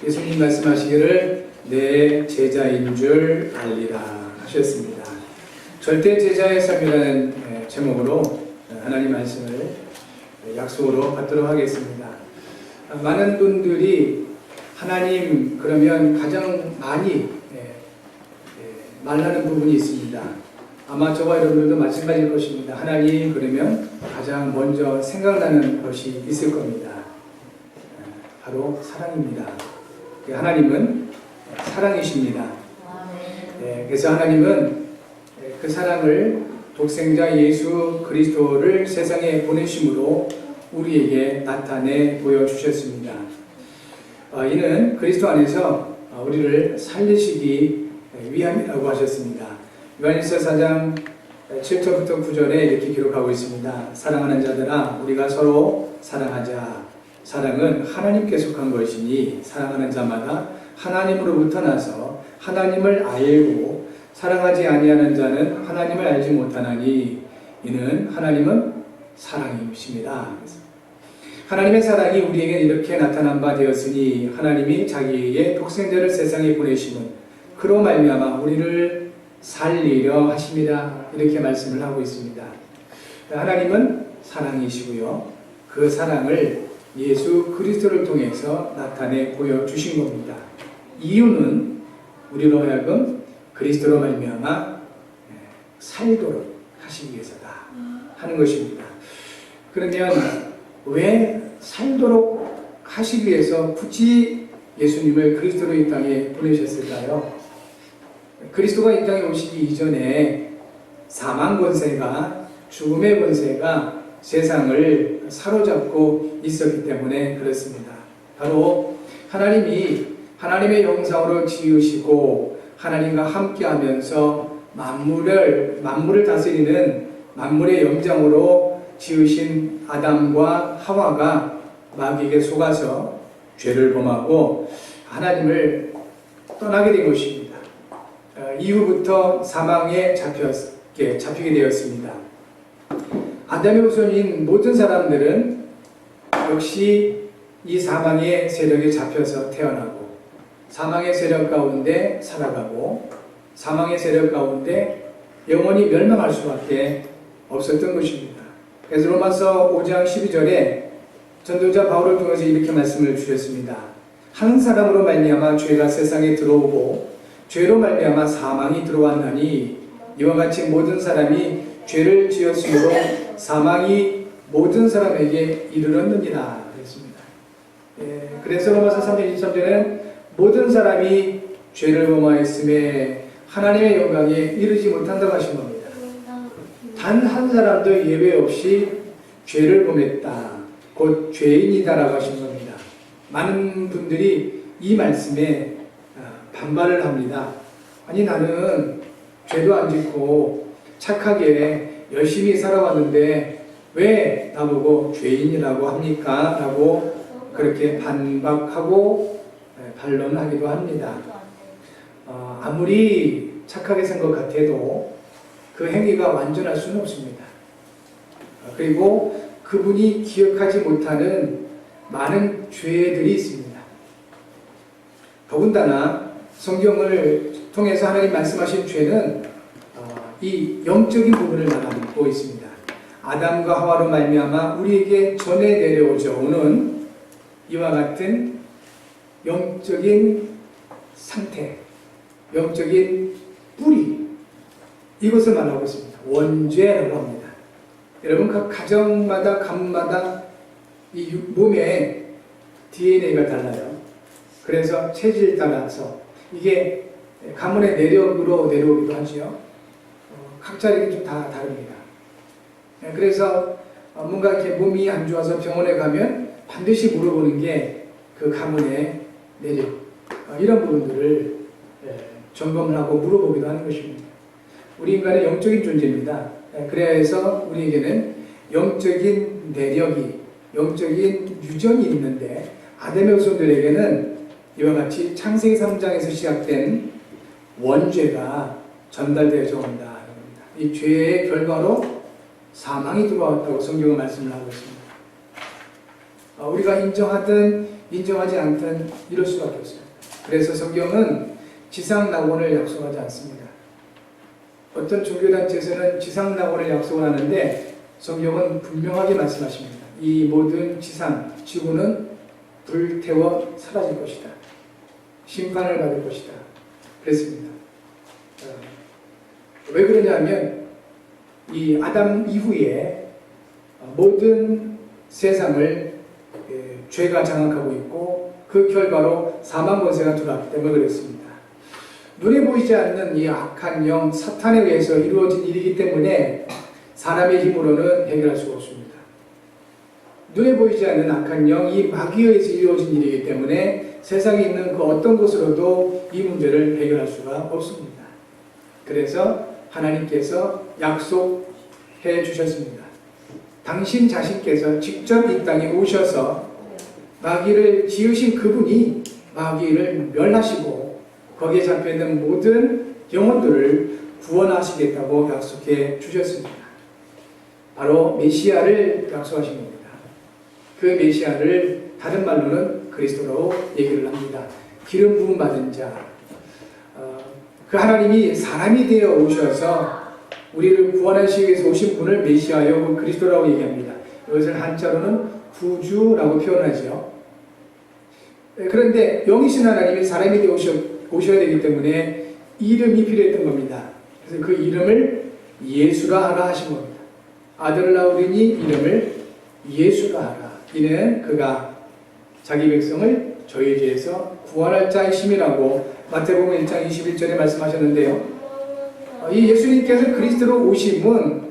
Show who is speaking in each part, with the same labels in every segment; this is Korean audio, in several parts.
Speaker 1: 예수님 말씀하시기를 내 제자인 줄 알리라 하셨습니다. 절대 제자의 삶이라는 제목으로 하나님 말씀을 약속으로 받도록 하겠습니다. 많은 분들이 하나님 그러면 가장 많이 말하는 부분이 있습니다. 아마 저와 여러분들도 마찬가지일 것입니다. 하나님 그러면 가장 먼저 생각나는 것이 있을 겁니다. 바로 사랑입니다. 하나님은 사랑이십니다. 그래서 하나님은 그 사랑을 독생자 예수 그리스도를 세상에 보내심으로 우리에게 나타내 보여주셨습니다. 이는 그리스도 안에서 우리를 살리시기 위함이라고 하셨습니다. 요한일서 4장 7절부터 9절에 이렇게 기록하고 있습니다. 사랑하는 자들아 우리가 서로 사랑하자. 사랑은 하나님께 속한 것이니 사랑하는 자마다 하나님으로부터 나서 하나님을 알고 사랑하지 아니하는 자는 하나님을 알지 못하나니 이는 하나님은 사랑이십니다. 하나님의 사랑이 우리에게 이렇게 나타난 바 되었으니 하나님이 자기의 독생자를 세상에 보내심은 그로 말미암아 우리를 살리려 하심이라 이렇게 말씀을 하고 있습니다. 하나님은 사랑이시고요. 그 사랑을 예수 그리스도를 통해서 나타내 보여주신 겁니다. 이유는 우리로 하여금 그리스도로 말미암아 살도록 하시기 위해서다 하는 것입니다. 그러면 왜 살도록 하시기 위해서 굳이 예수님을 그리스도로 이 땅에 보내셨을까요? 그리스도가 이 땅에 오시기 이전에 사망 권세가 죽음의 권세가 세상을 사로잡고 있었기 때문에 그렇습니다. 바로 하나님이 하나님의 형상으로 지으시고 하나님과 함께하면서 만물을 다스리는 만물의 영장으로 지으신 아담과 하와가 마귀에게 속아서 죄를 범하고 하나님을 떠나게 된 것입니다. 이후부터 사망에 잡히게 되었습니다. 아담의 후손인 모든 사람들은 역시 이 사망의 세력에 잡혀서 태어나고 사망의 세력 가운데 살아가고 사망의 세력 가운데 영원히 멸망할 수밖에 없었던 것입니다. 그래서 로마서 5장 12절에 전도자 바울을 통해서 이렇게 말씀을 주셨습니다. 한 사람으로 말미암아 죄가 세상에 들어오고 죄로 말미암아 사망이 들어왔나니 이와 같이 모든 사람이 죄를 지었으므로 사망이 모든 사람에게 이르렀느니라 그랬습니다. 그래서 로마서 3장 23절에는 모든 사람이 죄를 범하였음에 하나님의 영광에 이르지 못한다고 하신 겁니다. 단 한 사람도 예외 없이 죄를 범했다. 곧 죄인이다라고 하신 겁니다. 많은 분들이 이 말씀에 반발을 합니다. 아니 나는 죄도 안 짓고 착하게 열심히 살아왔는데 왜 나보고 죄인이라고 합니까? 라고 그렇게 반박하고 반론하기도 합니다. 아무리 착하게 산 것 같아도 그 행위가 완전할 수는 없습니다. 그리고 그분이 기억하지 못하는 많은 죄들이 있습니다. 더군다나 성경을 통해서 하나님 말씀하신 죄는 이 영적인 부분을 말하고 있습니다. 아담과 하와로 말미암아 우리에게 전해 내려오죠. 오는 이와 같은 영적인 상태, 영적인 뿌리 이것을 말하고 있습니다. 원죄라고 합니다. 여러분 각 가정마다 가문마다 이 몸에 DNA가 달라요. 그래서 체질 따라서 이게 가문의 내력으로 내려오기도 하죠. 각자 좀 다 다릅니다. 그래서 뭔가 이렇게 몸이 안 좋아서 병원에 가면 반드시 물어보는 게 그 가문의 내력 이런 부분들을 점검을 하고 물어보기도 하는 것입니다. 우리 인간은 영적인 존재입니다. 그래서 우리에게는 영적인 내력이 영적인 유전이 있는데 아담의 후손들에게는 이와 같이 창세기 3장에서 시작된 원죄가 전달되어져 온다. 이 죄의 결과로 사망이 들어왔다고 성경은 말씀을 하고 있습니다. 우리가 인정하던 인정하지 않든 이럴 수밖에 없어요. 그래서 성경은 지상낙원을 약속하지 않습니다. 어떤 종교단체에서는 지상낙원을 약속을 하는데 성경은 분명하게 말씀하십니다. 이 모든 지구는 불태워 사라질 것이다. 심판을 받을 것이다. 그랬습니다. 왜 그러냐면 이 아담 이후에 모든 세상을 죄가 장악하고 있고 그 결과로 사망 권세가 들어왔기 때문에 그랬습니다. 눈에 보이지 않는 이 악한 영 사탄에 의해서 이루어진 일이기 때문에 사람의 힘으로는 해결할 수가 없습니다. 눈에 보이지 않는 악한 영, 이 마귀에 의해서 이루어진 일이기 때문에 세상에 있는 그 어떤 것으로도 이 문제를 해결할 수가 없습니다. 그래서 하나님께서 약속해 주셨습니다. 당신 자신께서 직접 이 땅에 오셔서 마귀를 지으신 그분이 마귀를 멸하시고 거기에 잡혀있는 모든 영혼들을 구원하시겠다고 약속해 주셨습니다. 바로 메시아를 약속하신 겁니다. 그 메시아를 다른 말로는 그리스도라고 얘기를 합니다. 기름 부음 받은 자. 그 하나님이 사람이 되어 오셔서 우리를 구원하시기 위해서 오신 분을 메시아요, 그리스도라고 얘기합니다. 이것을 한자로는 구주라고 표현하죠. 그런데 영이신 하나님이 사람이 되어 오셔야 되기 때문에 이름이 필요했던 겁니다. 그래서 그 이름을 예수라 하라 하신 겁니다. 아들을 낳으리니 이름을 예수라 하라. 이는 그가 자기 백성을 저희 죄에서 구원할 자이심이라고 마태복음 1장 21절에 말씀하셨는데요. 이 예수님께서 그리스도로 오심은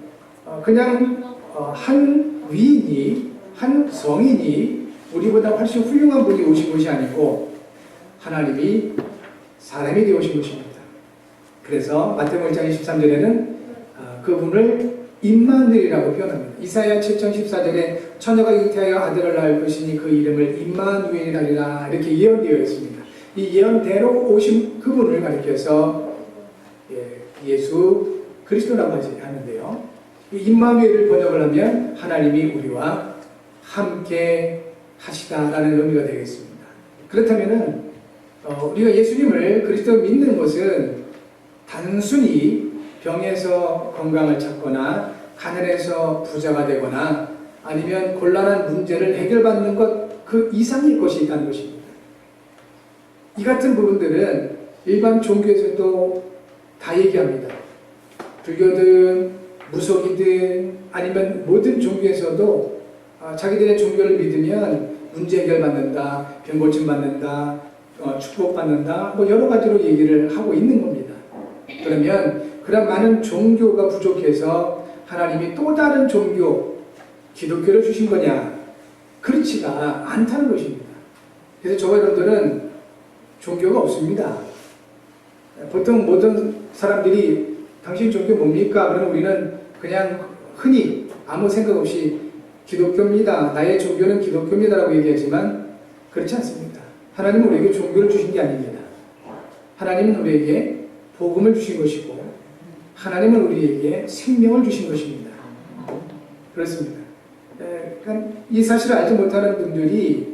Speaker 1: 그냥 한 위인이, 한 성인이 우리보다 훨씬 훌륭한 분이 오신 것이 아니고 하나님이 사람이 되어 오신 것입니다. 그래서 마태복음 1장 23절에는 그분을 임마누엘이라고 표현합니다. 이사야 7장 14절에 처녀가 잉태하여 아들을 낳을 것이니 그 이름을 임마누엘이라 이렇게 예언되어 있습니다. 이 예언대로 오신 그분을 가리켜서 예수 그리스도라고 하는데요. 이 임마누엘을 번역을 하면 하나님이 우리와 함께 하시다라는 의미가 되겠습니다. 그렇다면은 우리가 예수님을 그리스도 믿는 것은 단순히 병에서 건강을 찾거나 가난해서 부자가 되거나 아니면 곤란한 문제를 해결받는 것 그 이상의 것이 있다는 것입니다. 이 같은 부분들은 일반 종교에서도 다 얘기합니다. 불교든 무속이든 아니면 모든 종교에서도 자기들의 종교를 믿으면 문제 해결받는다, 병 고침 받는다, 축복받는다, 뭐 여러 가지로 얘기를 하고 있는 겁니다. 그러면 그런 많은 종교가 부족해서 하나님이 또 다른 종교, 기독교를 주신 거냐? 그렇지가 않다는 것입니다. 그래서 저와 여러분들은 종교가 없습니다. 보통 모든 사람들이 당신 종교 뭡니까? 그러면 우리는 그냥 흔히 아무 생각 없이 기독교입니다. 나의 종교는 기독교입니다. 라고 얘기하지만 그렇지 않습니다. 하나님은 우리에게 종교를 주신 게 아닙니다. 하나님은 우리에게 복음을 주신 것이고 하나님은 우리에게 생명을 주신 것입니다. 그렇습니다. 그러니까 이 사실을 알지 못하는 분들이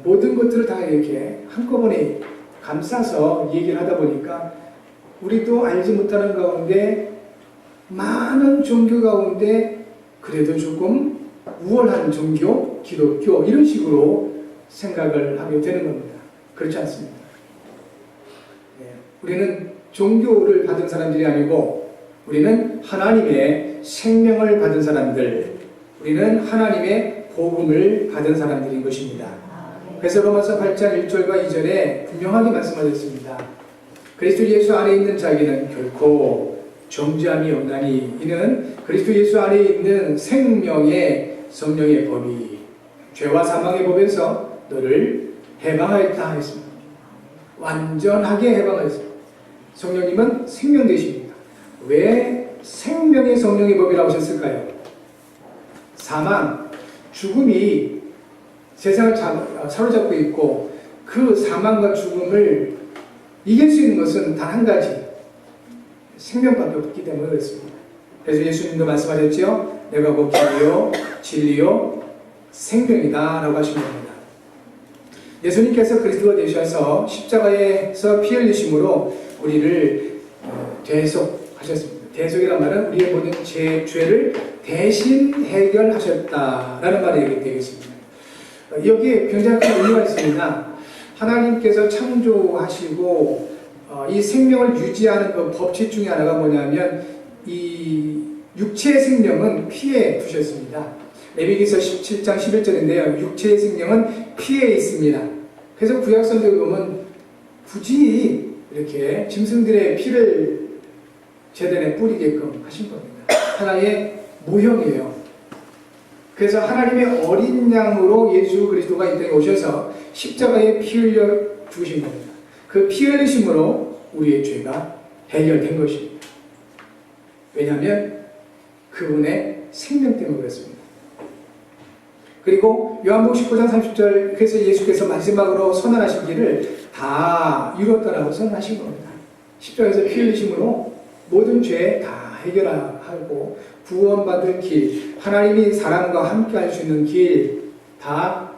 Speaker 1: 모든 것들을 다 이렇게 한꺼번에 감싸서 얘기를 하다 보니까 우리도 알지 못하는 가운데 많은 종교 가운데 그래도 조금 우월한 종교, 기독교 이런 식으로 생각을 하게 되는 겁니다. 그렇지 않습니다. 우리는 종교를 받은 사람들이 아니고 우리는 하나님의 생명을 받은 사람들, 우리는 하나님의 복음을 받은 사람들인 것입니다. 그래서 로마서 8장 1절과 2절에 분명하게 말씀하셨습니다. 그리스도 예수 안에 있는 자에게는 결코 정죄함이 없나니 이는 그리스도 예수 안에 있는 생명의 성령의 법이 죄와 사망의 법에서 너를 해방하였다 했습니다. 완전하게 해방하였습니다. 성령님은 생명 되십니다. 왜 생명의 성령의 법이라고 하셨을까요? 사망, 죽음이 세상을 사로잡고 있고 그 사망과 죽음을 이길 수 있는 것은 단 한 가지, 생명밖에 없기 때문에 그렇습니다. 그래서 예수님도 말씀하셨죠. 내가 곧 길이요 진리요 생명이다 라고 하신 겁니다. 예수님께서 그리스도가 되셔서 십자가에서 피 흘리심으로 우리를 대속하셨습니다. 대속이란 말은 우리의 모든 죄를 대신 해결하셨다라는 말이 되겠습니다. 여기에 굉장히 큰 의미가 있습니다. 하나님께서 창조하시고 이 생명을 유지하는 그 법칙 중에 하나가 뭐냐면 이 육체의 생명은 피에 두셨습니다. 레위기서 17장 11절인데요. 육체의 생명은 피에 있습니다. 그래서 구약성경에 보면 굳이 이렇게 짐승들의 피를 제단에 뿌리게끔 하신 겁니다. 하나의 모형이에요. 그래서 하나님의 어린 양으로 예수 그리스도가 이 땅에 오셔서 십자가에 피 흘려 주신 겁니다. 그 피 흘리심으로 우리의 죄가 해결된 것입니다. 왜냐하면 그분의 생명 때문에 그렇습니다. 그리고 요한복음 19장 30절 그래서 예수께서 마지막으로 선언하신 길을 다 이뤘다라고 선언하신 겁니다. 십자가에서 피 흘리심으로 모든 죄 다 해결하고 구원받을 길, 하나님이 사람과 함께 할 수 있는 길 다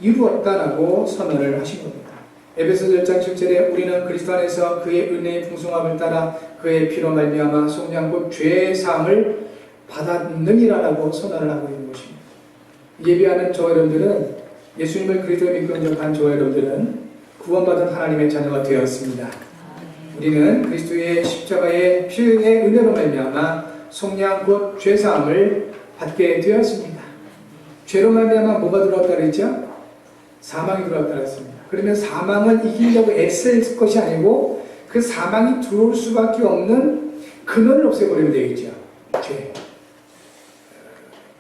Speaker 1: 이루었다라고 선언을 하신 겁니다. 에베소서 1장 7절에 우리는 그리스도 안에서 그의 은혜의 풍성함을 따라 그의 피로 말미암아 속량 곧 죄의 사함을 받았느니라라고 선언을 하고 있는 것입니다. 예비하는 저와 여러분들은 예수님을 그리스도로 믿고 영접한 저와 여러분들은 구원받은 하나님의 자녀가 되었습니다. 우리는 그리스도의 십자가의 피의 은혜로 말미암아 속량 곧 죄사함을 받게 되었습니다. 죄로 말미암아 뭐가 들어왔다 그랬죠? 사망이 들어왔다 그랬습니다. 그러면 사망을 이기려고 애쓸 것이 아니고 그 사망이 들어올 수밖에 없는 근원을 없애버리면 되겠죠. 죄.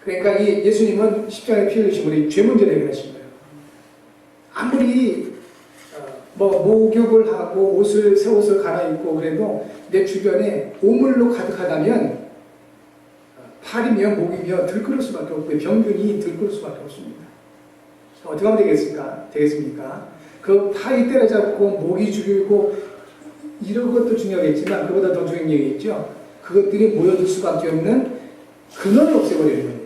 Speaker 1: 그러니까 이 예수님은 십자가에 피 흘리심으로 죄 문제를 해결하신 거예요. 아무리 목욕을 하고 새 옷을 갈아입고 그래도 내 주변에 오물로 가득하다면 팔이며 목이며 들끓을 수밖에 없고 병균이 들끓을 수밖에 없습니다. 어떻게 하면 되겠습니까? 그 팔이 때려잡고 목이 죽이고 이런 것도 중요하겠지만 그보다 더 중요한 얘기겠죠. 그것들이 모여들 수밖에 없는 근원을 없애버리는 겁니다.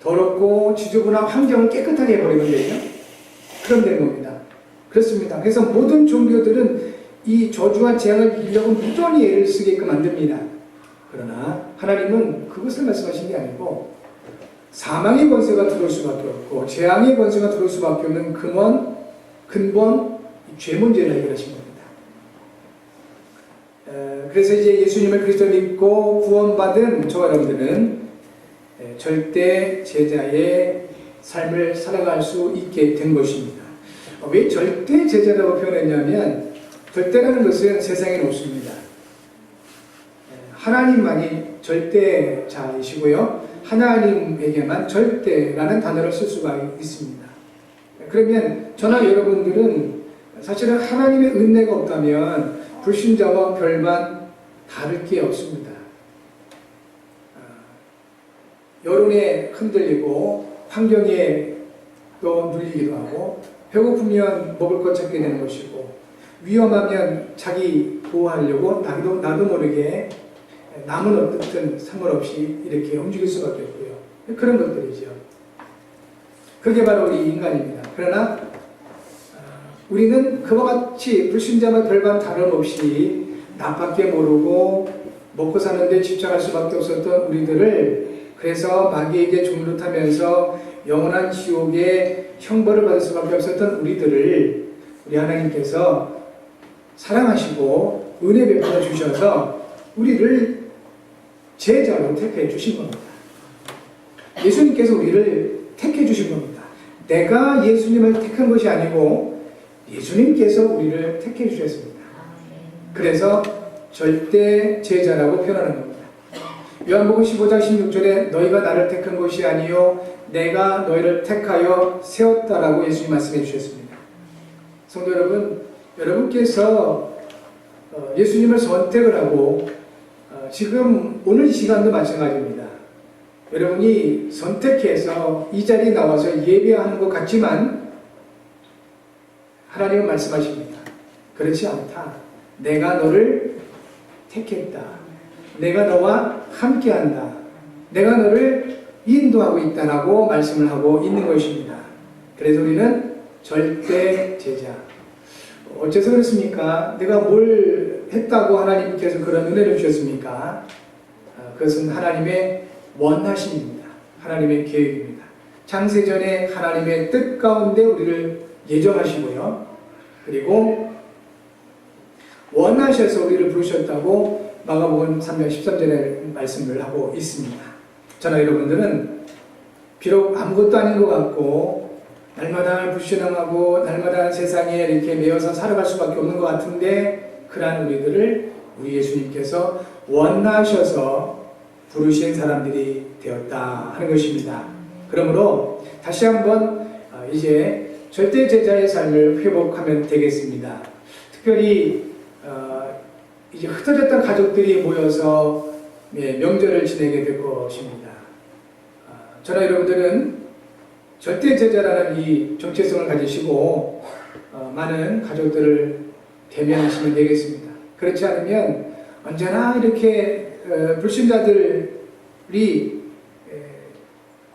Speaker 1: 더럽고 지저분한 환경을 깨끗하게 해버리면 되죠. 그럼 되는 겁니다. 그렇습니다. 그래서 모든 종교들은 이 저주와 재앙을 이기려고 무던히 애를 쓰게끔 만듭니다. 그러나 하나님은 그것을 말씀하신 게 아니고 사망의 권세가 들어올 수밖에 없고 재앙의 권세가 들어올 수밖에 없는 근본 죄 문제를 해결하신 겁니다. 그래서 이제 예수님을 그리스도로 믿고 구원받은 저와 여러분들은 절대 제자의 삶을 살아갈 수 있게 된 것입니다. 왜 절대 제자라고 표현했냐면 절대라는 것은 세상에는 없습니다. 하나님만이 절대자이시고요. 하나님에게만 절대라는 단어를 쓸 수가 있습니다. 그러면 저나 여러분들은 사실은 하나님의 은혜가 없다면 불신자와 별반 다를 게 없습니다. 여론에 흔들리고 환경에 또 눌리기도 하고 배고프면 먹을 것 찾게 되는 것이고 위험하면 자기 보호하려고 나도 모르게 남은 어떻든 상관없이 이렇게 움직일 수밖에 없고요. 그런 것들이죠. 그게 바로 우리 인간입니다. 그러나 우리는 그와 같이 불신자와 별반 다름없이 나밖에 모르고 먹고 사는데 집착할 수밖에 없었던 우리들을 그래서 마귀에게 종노릇하면서 영원한 지옥의 형벌을 받을 수밖에 없었던 우리들을 우리 하나님께서 사랑하시고 은혜 베풀어 주셔서 우리를 제자로 택해 주신 겁니다. 예수님께서 우리를 택해 주신 겁니다. 내가 예수님을 택한 것이 아니고 예수님께서 우리를 택해 주셨습니다. 그래서 절대 제자라고 표현하는 겁니다. 요한복음 15장 16절에 너희가 나를 택한 것이 아니요 내가 너희를 택하여 세웠다라고 예수님 말씀해 주셨습니다. 성도 여러분, 여러분께서 예수님을 선택을 하고 지금 오늘 이 시간도 마찬가지입니다. 여러분이 선택해서 이 자리에 나와서 예배하는 것 같지만 하나님은 말씀하십니다. 그렇지 않다. 내가 너를 택했다. 내가 너와 함께한다. 내가 너를 인도하고 있다라고 말씀을 하고 있는 것입니다. 그래서 우리는 절대 제자. 어째서 그렇습니까? 내가 뭘 했다고 하나님께서 그런 은혜를 주셨습니까? 그것은 하나님의 원하심입니다. 하나님의 계획입니다. 창세전에 하나님의 뜻 가운데 우리를 예정하시고요. 그리고 원하셔서 우리를 부르셨다고 마가복음 3장 13절에 말씀을 하고 있습니다. 저나 여러분들은 비록 아무것도 아닌 것 같고 날마다 불신앙하고 날마다 세상에 이렇게 매여서 살아갈 수밖에 없는 것 같은데 그러한 우리들을 우리 예수님께서 원하셔서 부르신 사람들이 되었다 하는 것입니다. 그러므로 다시 한번 이제 절대 제자의 삶을 회복하면 되겠습니다. 특별히 이제 흩어졌던 가족들이 모여서 명절을 지내게 될 것입니다. 저나 여러분들은 절대 제자라는 이 정체성을 가지시고 많은 가족들을 대면하시면 되겠습니다. 그렇지 않으면 언제나 이렇게 불신자들이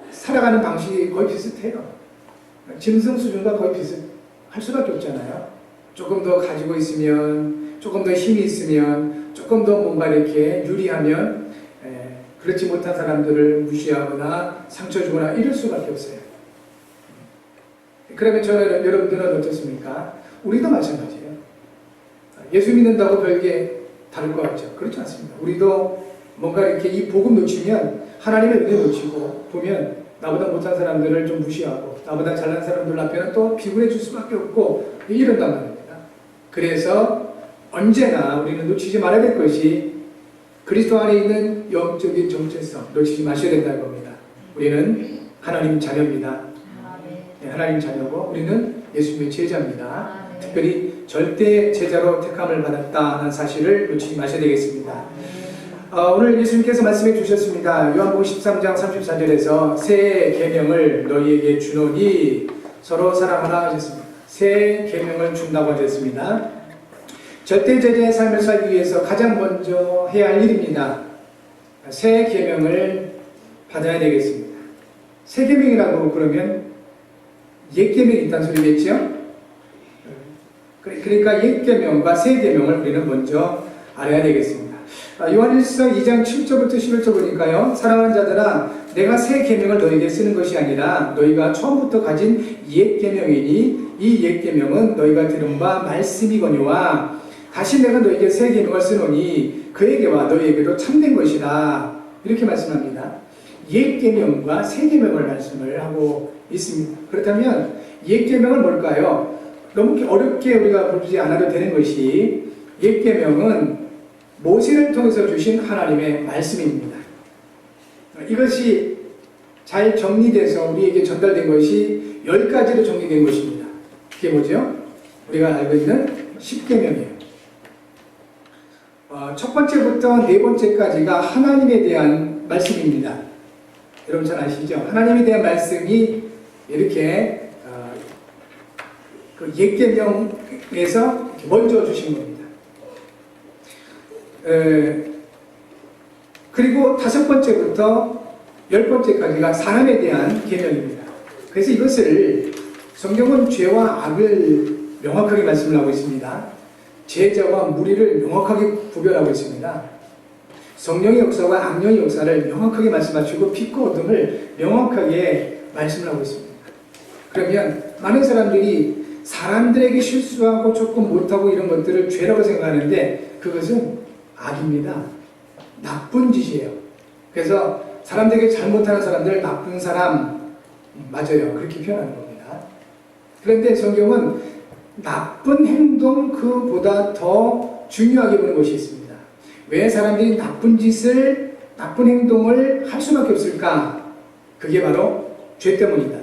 Speaker 1: 살아가는 방식이 거의 비슷해요. 짐승 수준과 거의 비슷할 수밖에 없잖아요. 조금 더 가지고 있으면, 조금 더 힘이 있으면, 조금 더 뭔가 이렇게 유리하면 그렇지 못한 사람들을 무시하거나 상처 주거나 이럴 수밖에 없어요. 그러면 저는 여러분들은 어떻습니까? 우리도 마찬가지예요. 예수 믿는다고 별게 다를 것 같죠? 그렇지 않습니다. 우리도 뭔가 이렇게 이 복음 놓치면 하나님의 은혜 놓치고 보면 나보다 못한 사람들을 좀 무시하고 나보다 잘난 사람들 앞에는 또 비굴해 줄 수밖에 없고 이런단 말입니다. 그래서 언제나 우리는 놓치지 말아야 될 것이 그리스도 안에 있는 영적인 정체성 놓치지 마셔야 된다는 겁니다. 우리는 하나님 자녀입니다. 네, 하나님 자녀고 우리는 예수님의 제자입니다. 특별히 절대 제자로 택함을 받았다는 사실을 놓치지 마셔야 되겠습니다. 오늘 예수님께서 말씀해 주셨습니다. 요한복음 13장 34절에서 새 계명을 너희에게 주노니 서로 사랑하라 하셨습니다. 새 계명을 준다고 하셨습니다. 절대 제자의 삶을 살기 위해서 가장 먼저 해야 할 일입니다. 새 계명을 받아야 되겠습니다. 새 계명이라고 그러면 옛 계명이 있다는 소리겠죠? 그러니까 옛 계명과 새 계명을 우리는 먼저 알아야 되겠습니다. 요한일서 2장 7절부터 11절 보니까요. 사랑하는 자들아 내가 새 계명을 너희에게 쓰는 것이 아니라 너희가 처음부터 가진 옛 계명이니 이 옛 계명은 너희가 들은 바 말씀이거니와 다시 내가 너희에게 새 계명을 쓰노니 그에게와 너희에게도 참된 것이다. 이렇게 말씀합니다. 옛 계명과 새 계명을 말씀을 하고 있습니다. 그렇다면 옛 계명은 뭘까요? 너무 어렵게 우리가 보지 않아도 되는 것이 옛 계명은 모세를 통해서 주신 하나님의 말씀입니다. 이것이 잘 정리돼서 우리에게 전달된 것이 10가지로 정리된 것입니다. 그게 뭐죠? 우리가 알고 있는 10계명이에요. 첫 번째부터 네 번째까지가 하나님에 대한 말씀입니다. 여러분 잘 아시죠? 하나님에 대한 말씀이 이렇게 그 옛계명에서 먼저 주신 겁니다. 그리고 5번째부터 10번째까지가 사람에 대한 계명입니다. 그래서 이것을 성경은 죄와 악을 명확하게 말씀을 하고 있습니다. 제자와 무리를 명확하게 구별하고 있습니다. 성령의 역사와 악령의 역사를 명확하게 말씀하시고 빛과 어둠을 명확하게 말씀을 하고 있습니다. 그러면 많은 사람들이 사람들에게 실수하고 조금 못하고 이런 것들을 죄라고 생각하는데 그것은 악입니다. 나쁜 짓이에요. 그래서 사람들에게 잘못하는 사람들 나쁜 사람 맞아요. 그렇게 표현하는 겁니다. 그런데 성경은 나쁜 행동 그보다 더 중요하게 보는 것이 있습니다. 왜 사람들이 나쁜 짓을 나쁜 행동을 할 수밖에 없을까? 그게 바로 죄 때문이다.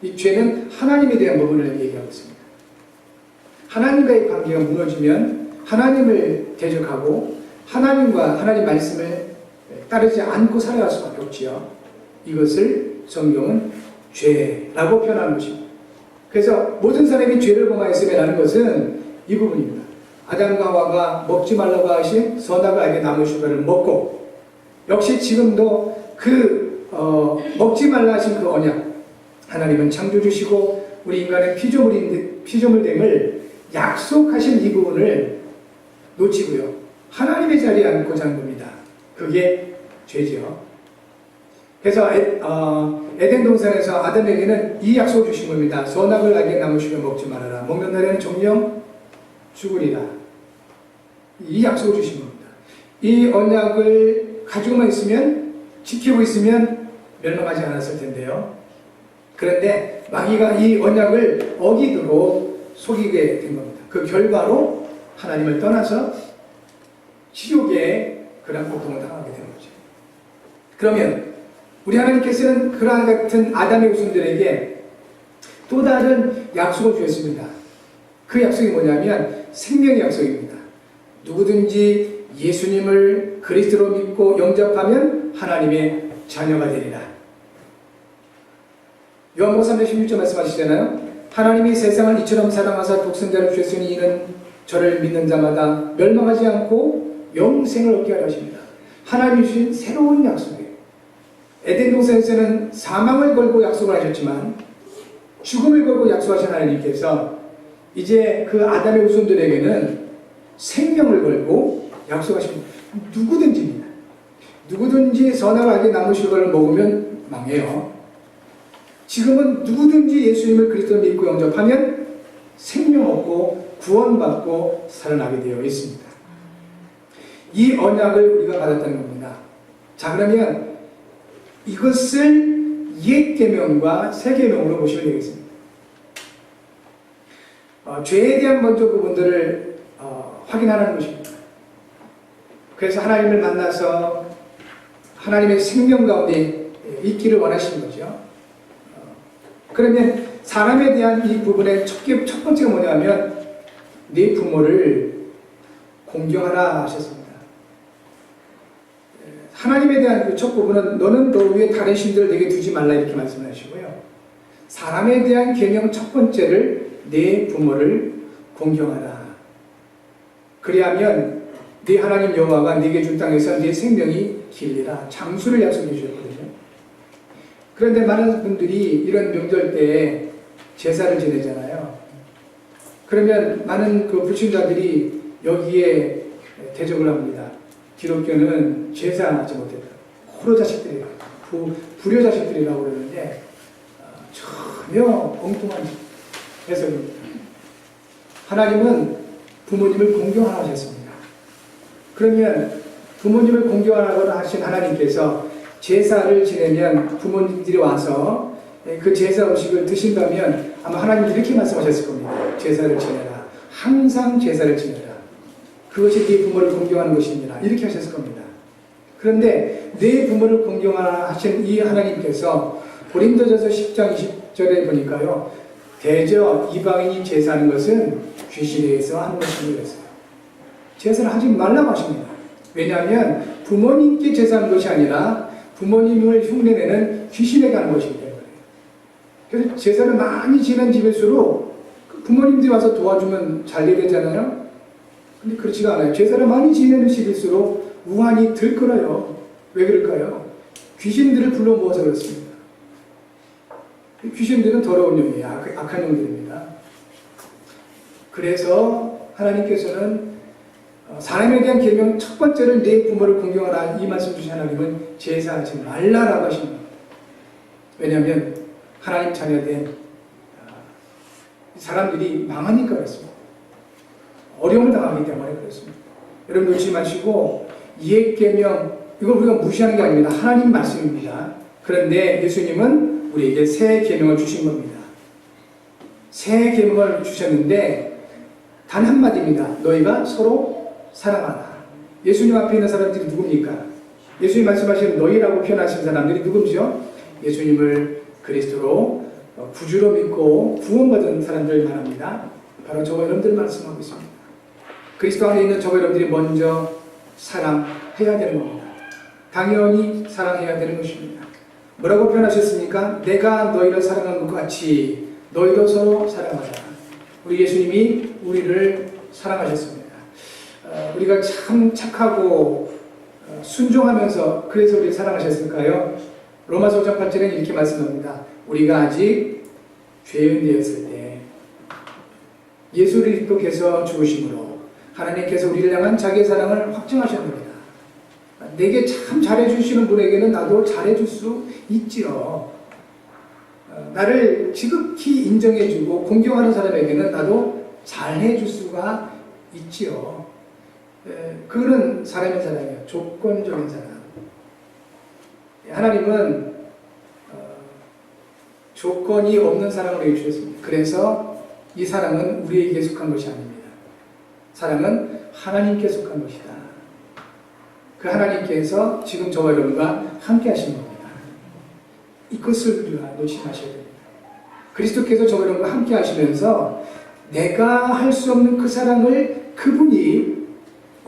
Speaker 1: 이 죄는 하나님에 대한 부분을 얘기하고 있습니다. 하나님과의 관계가 무너지면 하나님을 대적하고 하나님과 하나님 말씀을 따르지 않고 살아갈 수밖에 없지요. 이것을 성경은 죄라고 표현하는 것입니다. 그래서 모든 사람이 죄를 범하였음이라는 것은 이 부분입니다. 아담과 하와가 먹지 말라고 하신 선악을 알게 나무 슈가를 먹고 역시 지금도 그 먹지 말라 하신 그 언약 하나님은 창조주시고 우리 인간은 피조물됨을 약속하신 이 부분을 놓치고요. 하나님의 자리에 앉고자 하는 겁니다. 그게 죄죠. 그래서 에덴 동산에서 아담에게는 이 약속을 주신 겁니다. 선악을 알게 나무식을 먹지 말아라. 먹는 날에는 정령 죽으리라. 이 약속을 주신 겁니다. 이 언약을 가지고만 있으면, 지키고 있으면 멸망하지 않았을 텐데요. 그런데 마귀가 이 언약을 어기도록 속이게 된 겁니다. 그 결과로 하나님을 떠나서 지옥에 그런 고통을 당하게 된 거죠. 그러면 우리 하나님께서는 그러한 같은 아담의 후손들에게 또 다른 약속을 주셨습니다. 그 약속이 뭐냐면 생명의 약속입니다. 누구든지 예수님을 그리스도로 믿고 영접하면 하나님의 자녀가 되리라. 요한복음 3장 16절 말씀하시잖아요. 하나님이 세상을 이처럼 사랑하사 독생자를 주셨으니 이는 저를 믿는 자마다 멸망하지 않고 영생을 얻게 하려 하십니다. 하나님이 주신 새로운 약속이에요. 에덴 동산에서는 사망을 걸고 약속을 하셨지만 죽음을 걸고 약속하신 하나님께서 이제 그 아담의 후손들에게는 생명을 걸고 약속하십니다. 누구든지입니다. 누구든지 선악을 알게 나무실 것을 먹으면 망해요. 지금은 누구든지 예수님을 그리스도로 믿고 영접하면 생명 얻고 구원받고 살아나게 되어 있습니다. 이 언약을 우리가 받았다는 겁니다. 자, 그러면 이것을 옛 계명과 새 계명으로 보시면 되겠습니다. 죄에 대한 먼저 부분들을 확인하는 것입니다. 그래서 하나님을 만나서 하나님의 생명 가운데 있기를 원하시는 거죠. 그러면 사람에 대한 이 부분의 첫 번째가 뭐냐면 네 부모를 공경하라 하셨습니다. 하나님에 대한 그 첫 부분은 너는 너 위에 다른 신들을 내게 두지 말라 이렇게 말씀하시고요. 사람에 대한 계명 첫 번째를 네 부모를 공경하라. 그리하면 네 하나님 여호와가 네게 준 땅에서 네 생명이 길리라. 장수를 약속해 주셨거든요. 그런데 많은 분들이 이런 명절 때에 제사를 지내잖아요. 그러면 많은 그 불신자들이 여기에 대적을 합니다. 기독교는 제사하지 못했다. 호로 자식들이라고, 불효 자식들이라고 그러는데 전혀 엉뚱한 해석입니다. 하나님은 부모님을 공경하라 하셨습니다. 그러면 부모님을 공경하라고 하신 하나님께서 제사를 지내면 부모님들이 와서 그 제사 음식을 드신다면 아마 하나님이 이렇게 말씀하셨을 겁니다. 제사를 지내라. 항상 제사를 지내라. 그것이 네 부모를 공경하는 것입니다. 이렇게 하셨을 겁니다. 그런데 네 부모를 공경하라 하신 이 하나님께서 고린도전서 10장 20절에 보니까요. 대저 이방인이 제사하는 것은 귀신에서 하는 것입니다. 제사를 하지 말라고 하십니다. 왜냐하면 부모님께 제사하는 것이 아니라 부모님을 흉내내는 귀신에게 하는 것이기 때문에. 그래서 제사를 많이 지낸 집일수록 부모님들이 와서 도와주면 잘 되겠잖아요. 근데 그렇지가 않아요. 제사를 많이 지내는 집일수록 우환이 들끓어요. 왜 그럴까요? 귀신들을 불러 모아서 그렇습니다. 귀신들은 더러운 영이에요. 악한 영들입니다. 그래서 하나님께서는 사람에 대한 계명 첫 번째를 네 부모를 공경하라 이 말씀 주신 하나님은 제사하지 말라라고 하십니다. 왜냐하면 하나님 자녀된 사람들이 망하니까 그렇습니다. 어려움을 당하기 때문에 그렇습니다. 여러분 놓치지 마시고 옛 계명 이걸 우리가 무시하는 게 아닙니다. 하나님 말씀입니다. 그런데 예수님은 우리에게 새 계명을 주신 겁니다. 새 계명을 주셨는데 단 한마디입니다. 너희가 서로 사랑하라. 예수님 앞에 있는 사람들이 누굽니까? 예수님 말씀하시는 너희라고 표현하신 사람들이 누구죠? 예수님을 그리스도로 구주로 믿고 구원받은 사람들 말합니다. 바로 저와 여러분들 말씀하고 있습니다. 그리스도 안에 있는 저와 여러분들이 먼저 사랑해야 되는 겁니다. 당연히 사랑해야 되는 것입니다. 뭐라고 표현하셨습니까? 내가 너희를 사랑한 것 같이 너희도 서로 사랑하라. 우리 예수님이 우리를 사랑하셨습니다. 우리가 참 착하고 순종하면서 그래서 우리를 사랑하셨을까요? 로마서 5장 8절에는 이렇게 말씀합니다. 우리가 아직 죄인 되었을 때 예수 그리스도께서 죽으심으로 하나님께서 우리를 향한 자기의 사랑을 확증하셨습니다. 내게 참 잘해주시는 분에게는 나도 잘해줄 수 있지요. 나를 지극히 인정해주고 공경하는 사람에게는 나도 잘해줄 수가 있지요. 그거는 사람의 사랑이에요. 조건적인 사랑. 하나님은 조건이 없는 사랑을 해주셨습니다. 그래서 이 사랑은 우리에게 속한 것이 아닙니다. 사랑은 하나님께 속한 것이다. 그 하나님께서 지금 저와 여러분과 함께 하신 겁니다. 이것을 우리가 놓치지 마셔야 됩니다. 그리스도께서 저와 여러분과 함께 하시면서 내가 할 수 없는 그 사랑을 그분이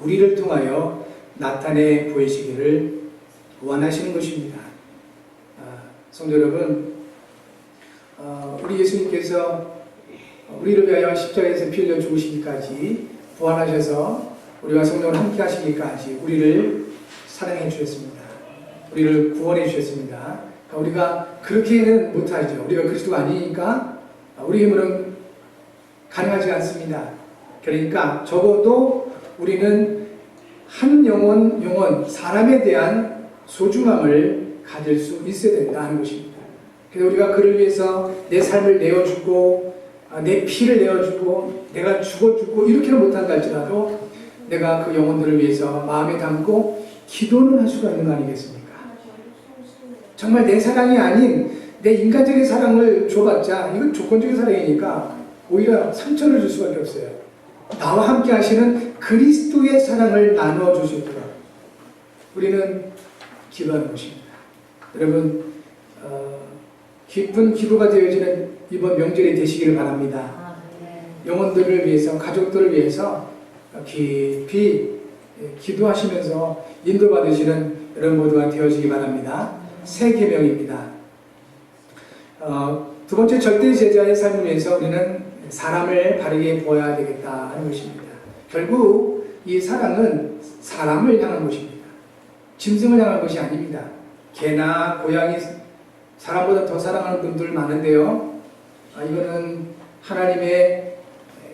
Speaker 1: 우리를 통하여 나타내 보이시기를 원하시는 것입니다. 성도 여러분, 우리 예수님께서 우리를 위하여 십자가에서 피 흘려 죽으시기까지 부활하셔서 우리와 성령을 함께 하시기까지 우리를 사랑해 주셨습니다. 우리를 구원해 주셨습니다. 우리가 그렇게는 못하죠. 우리가 그리스도가 아니니까 우리 힘으로는 가능하지 않습니다. 그러니까 적어도 우리는 한 영혼, 사람에 대한 소중함을 가질 수 있어야 된다는 것입니다. 그래서 우리가 그를 위해서 내 삶을 내어주고 내 피를 내어주고 내가 죽어주고 이렇게는 못한다 할지라도 내가 그 영혼들을 위해서 마음에 담고 기도는 할 수가 있는 거 아니겠습니까? 정말 내 사랑이 아닌 내 인간적인 사랑을 줘봤자 이건 조건적인 사랑이니까 오히려 상처를 줄 수밖에 없어요. 나와 함께 하시는 그리스도의 사랑을 나누어 주시도록 우리는 기도하는 것입니다. 여러분 기쁜 기도가 되어지는 이번 명절이 되시기를 바랍니다. 영혼들을 위해서 가족들을 위해서 깊이 기도하시면서 인도받으시는 여러분 모두가 되어지기 바랍니다. 새 계명입니다. 두 번째 절대 제자의 삶을 위해서 우리는 사람을 바르게 보아야 되겠다 하는 것입니다. 결국 이 사랑은 사람을 향한 것입니다. 짐승을 향한 것이 아닙니다. 개나 고양이 사람보다 더 사랑하는 분들 많은데요. 이거는 하나님의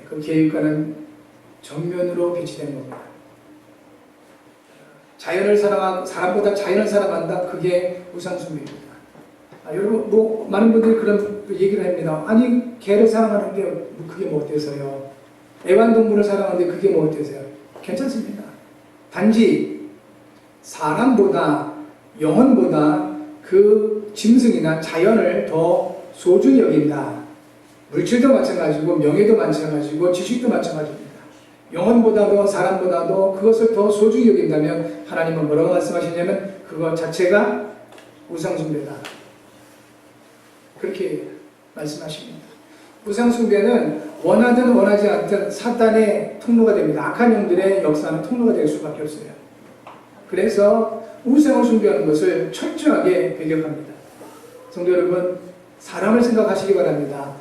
Speaker 1: 그 계획과는 정면으로 배치된 겁니다. 자연을 사랑하고 사람보다 자연을 사랑한다. 그게 우상숭배입니다. 여러분 많은 분들이 그런 얘기를 합니다. 아니 개를 사랑하는데 그게 뭐 어때서요? 애완동물을 사랑하는데 그게 뭐 어때서요? 괜찮습니다. 단지 사람보다 영혼보다 그 짐승이나 자연을 더 소중히 여긴다. 물질도 마찬가지고 명예도 마찬가지고 지식도 마찬가지입니다. 영혼보다도 사람보다도 그것을 더 소중히 여긴다면 하나님은 뭐라고 말씀하시냐면 그것 자체가 우상숭배다. 그렇게 말씀하십니다. 우상숭배는 원하든 원하지 않든 사탄의 통로가 됩니다. 악한 영들의 역사는 통로가 될 수밖에 없어요. 그래서 우상을 숭배하는 것을 철저하게 배격합니다. 성도 여러분, 사람을 생각하시기 바랍니다.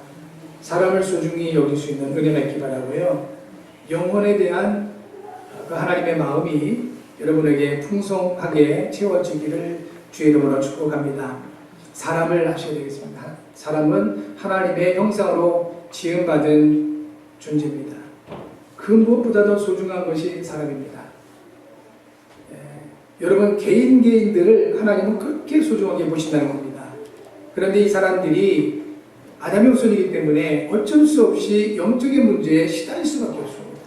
Speaker 1: 사람을 소중히 여길 수 있는 은혜가 있기 바라고요. 영혼에 대한 그 하나님의 마음이 여러분에게 풍성하게 채워지기를 주의 이름으로 축복합니다. 사람을 하셔야 되겠습니다. 사람은 하나님의 형상으로 지음받은 존재입니다. 그 무엇보다도 소중한 것이 사람입니다. 여러분 개인들을 하나님은 그렇게 소중하게 보신다는 겁니다. 그런데 이 사람들이 아담의 후손이기 때문에 어쩔 수 없이 영적인 문제에 시달릴 수밖에 없습니다.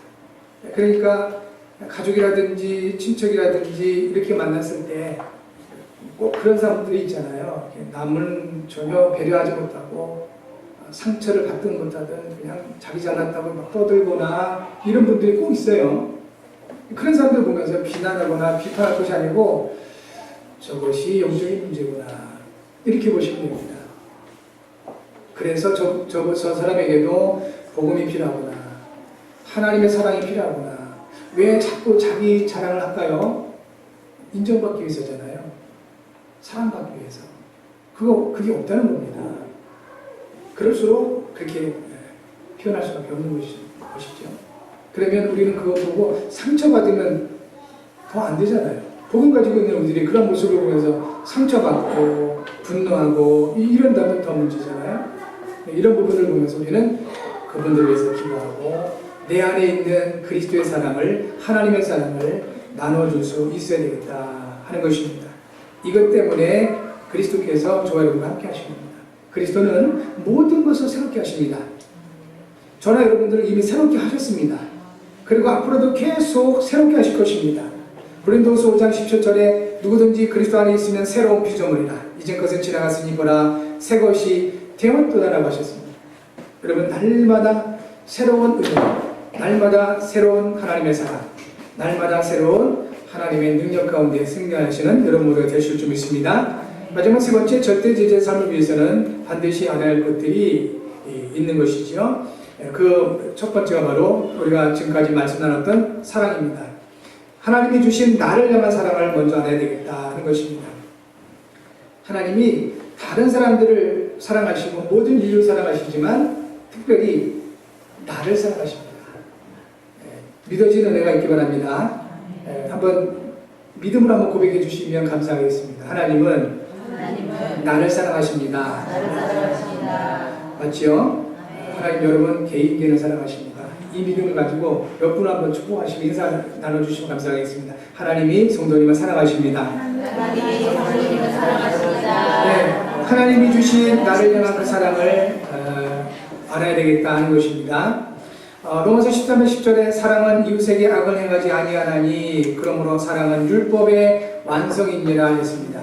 Speaker 1: 그러니까 가족이라든지 친척이라든지 이렇게 만났을 때 꼭 그런 사람들이 있잖아요. 남을 전혀 배려하지 못하고 상처를 받든 못하든 그냥 자기 잘났다고 막 떠들거나 이런 분들이 꼭 있어요. 그런 사람들 보면서 비난하거나 비판할 것이 아니고 저것이 영적인 문제구나 이렇게 보시면 됩니다. 그래서 저 사람에게도 복음이 필요하구나, 하나님의 사랑이 필요하구나. 왜 자꾸 자기 자랑을 할까요? 인정받기 위해서잖아요. 사랑받기 위해서. 그게 없다는 겁니다. 그럴수록 그렇게 표현할 수밖에 없는 것이죠. 그러면 우리는 그거 보고 상처받으면 더 안 되잖아요. 복음 가지고 있는 우리들이 그런 모습을 보면서 상처받고 분노하고 이런다면 더 문제잖아요. 이런 부분을 보면서 우리는 그분들을 위해서 기도하고 내 안에 있는 그리스도의 사랑을, 하나님의 사랑을 나눠줄 수 있어야 되겠다 하는 것입니다. 이것 때문에 그리스도께서 저와 여러분과 함께 하십니다. 그리스도는 모든 것을 새롭게 하십니다. 저나 여러분들을 이미 새롭게 하셨습니다. 그리고 앞으로도 계속 새롭게 하실 것입니다. 고린도후서 5장 17절에 누구든지 그리스도 안에 있으면 새로운 피조물이라 이전 것은 지나갔으니 보라 새 것이 되었도다라고 하셨습니다. 여러분 날마다 새로운 은혜, 날마다 새로운 하나님의 사랑, 날마다 새로운 하나님의 능력 가운데 승리하시는 여러분 모두가 되실 줄 믿습니다. 마지막 세 번째 절대 제자의 삶을 위해서는 반드시 알아야 할 것들이 있는 것이죠. 그 첫 번째가 바로 우리가 지금까지 말씀 나눴던 사랑입니다. 하나님이 주신 나를 향한 사랑을 먼저 알아야 되겠다 하는 것입니다. 하나님이 다른 사람들을 사랑하시고 모든 인류를 사랑하시지만 특별히 나를 사랑하십니다. 믿어지는 은혜가 있기 바랍니다. 한번 믿음으로 한번 고백해 주시면 감사하겠습니다. 하나님은 나를 사랑하십니다. 맞죠? 하나님 여러분 개인계를 사랑하십니다. 이 믿음을 가지고 몇 분 한번 축복하시고 인사 나눠주시면 감사하겠습니다. 하나님이 성도님을 사랑하십니다. 네, 하나님이 주신 나를 향한 그 사랑을 알아야 되겠다 하는 것입니다. 로마서 13장 10절에 사랑은 이웃에게 악을 행하지 아니하나니 그러므로 사랑은 율법의 완성이니라 했습니다.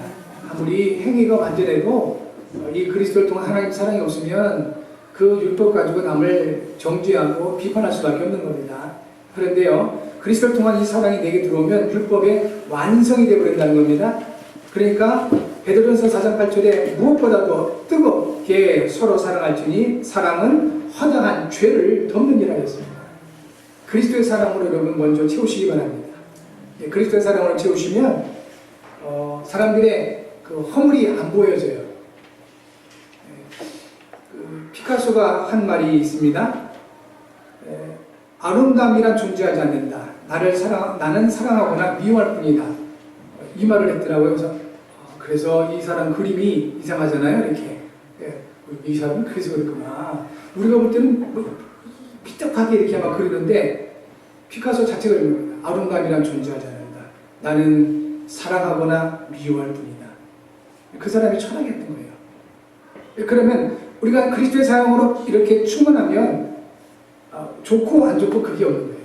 Speaker 1: 아무리 행위가 완전해도 이 그리스도를 통한 하나님 사랑이 없으면 그 율법 가지고 남을 정죄하고 비판할 수밖에 없는 겁니다. 그런데요, 그리스도를 통한 이 사랑이 내게 들어오면 율법의 완성이 되어버린다는 겁니다. 그러니까 베드로전서 4장 8절에 무엇보다도 뜨겁게 서로 사랑할지니 사랑은 허다한 죄를 덮느니라 했습니다. 그리스도의 사랑으로 여러분 먼저 채우시기 바랍니다. 그리스도의 사랑으로 채우시면 사람들의 그 허물이 안 보여져요. 피카소가 한 말이 있습니다. 아름다움이란 존재하지 않는다. 나는 사랑하거나 미워할 뿐이다. 이 말을 했더라고요. 그래서 이 사람 그림이 이상하잖아요. 이렇게. 이 사람은 그래서 그랬구나. 우리가 볼 때는 삐딱하게 이렇게 막 그리는데 피카소 자체가 그런 겁니다. 아름다움이란 존재하지 않는다. 나는 사랑하거나 미워할 뿐이다. 그 사람이 철학했던 거예요. 그러면 우리가 그리스도의 사랑으로 이렇게 충만하면 좋고 안 좋고 그게 없는 거예요.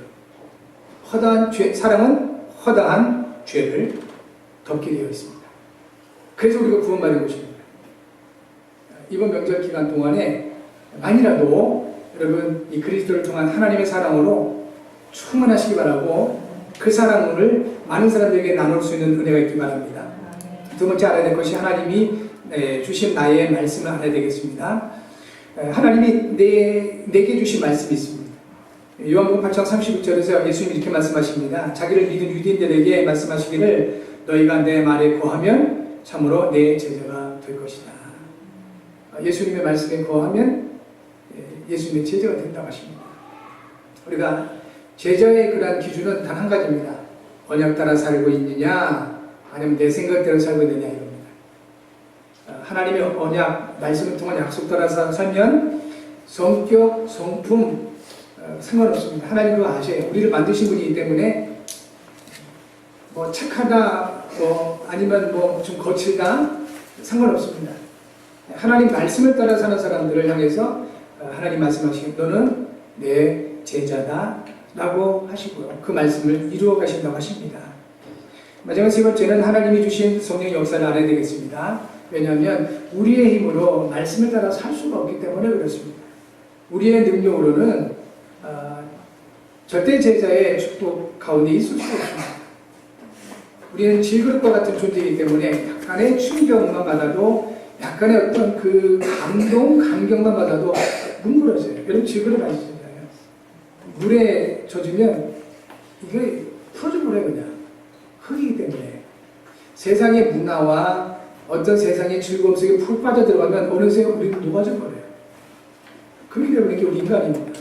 Speaker 1: 허다한 죄, 사랑은 허다한 죄를 덮게 되어 있습니다. 그래서 우리가 구원받은 것입니다. 이번 명절 기간 동안에 만이라도 여러분 이 그리스도를 통한 하나님의 사랑으로 충만하시기 바라고 그 사랑을 많은 사람들에게 나눌 수 있는 은혜가 있기 바랍니다. 두 번째 알아야 될 것이 하나님이 주신 나의 말씀을 알아야 되겠습니다. 하나님이 내게 주신 말씀이 있습니다. 요한복음 8장 32절에서 예수님이 이렇게 말씀하십니다. 자기를 믿은 유대인들에게 말씀하시기를 너희가 내 말에 거하면 참으로 내 제자가 될 것이다. 예수님의 말씀에 거하면 예수님의 제자가 된다고 하십니다. 우리가 제자의 그러한 기준은 단 한 가지입니다. 언약 따라 살고 있느냐 아니면 내 생각대로 살고 있느냐 이겁니다. 하나님의 언약, 말씀을 통한 약속 따라 살면 성격, 성품 상관없습니다. 하나님 그거 아셔요. 우리를 만드신 분이기 때문에 뭐 착하다, 아니면 좀 거칠다 상관없습니다. 하나님 말씀을 따라 사는 사람들을 향해서 하나님 말씀하시기 너는 내 제자다 라고 하시고요. 그 말씀을 이루어 가신다고 하십니다. 마지막 세 번째는 하나님이 주신 성령의 역사를 알아야 되겠습니다. 왜냐하면 우리의 힘으로 말씀을 따라 살 수가 없기 때문에 그렇습니다. 우리의 능력으로는 절대 제자의 축복 가운데 있을 수가 없습니다. 우리는 질그릇과 같은 존재이기 때문에 약간의 충격만 받아도 약간의 어떤 그 감격만 받아도 뭉그러져요. 여러분 질그릇 아시잖아요. 물에 젖으면 이게 풀어져버려요. 그냥 흙이기 때문에 세상의 문화와 어떤 세상의 즐거움 속에 푹 빠져들어가면 어느새 우리는 녹아져버려요. 그렇기 때문에 이게 우리 인간입니다.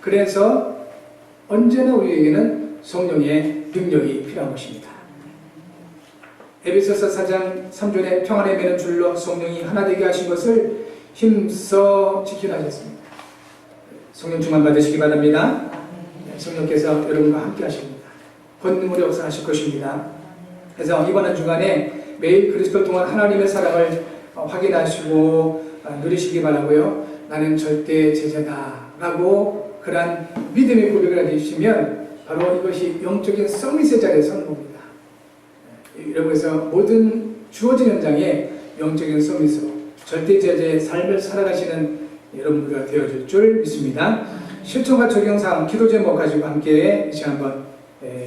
Speaker 1: 그래서 언제나 우리에게는 성령의 능력이 필요한 것입니다. 에베소서 4장 3절에 평안에 매는 줄로 성령이 하나 되게 하신 것을 힘써 지키라 하셨습니다. 성령 충만 받으시기 바랍니다. 성령께서 여러분과 함께 하십니다. 권능으로 역사하실 것입니다. 그래서 이번 한 주간에 매일 그리스도 통한 하나님의 사랑을 확인하시고 누리시기 바라고요. 나는 절대 제자다라고 그러한 믿음의 고백을 해주시면 바로 이것이 영적인 서밋의 자리에 서는 겁니다. 이런 것에서 모든 주어진 현장에 영적인 서밋으로 절대 제자의 삶을 살아가시는 여러분들과 되어줄 줄 믿습니다. 실천과 적용사항 기도 제목 가지고 함께 이제 한번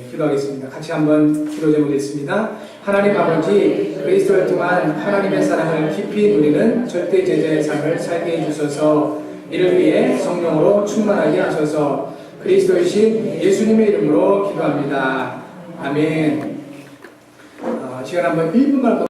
Speaker 1: 기도하겠습니다. 같이 한번 기도 제목 읽습니다. 하나님 아버지, 그리스도를 통한 하나님의 사랑을 깊이 누리는 절대 제자의 삶을 살게 해주셔서 이를 위해 성령으로 충만하게 하셔서 그리스도이신 예수님의 이름으로 기도합니다. 아멘. 시간 한번 1분만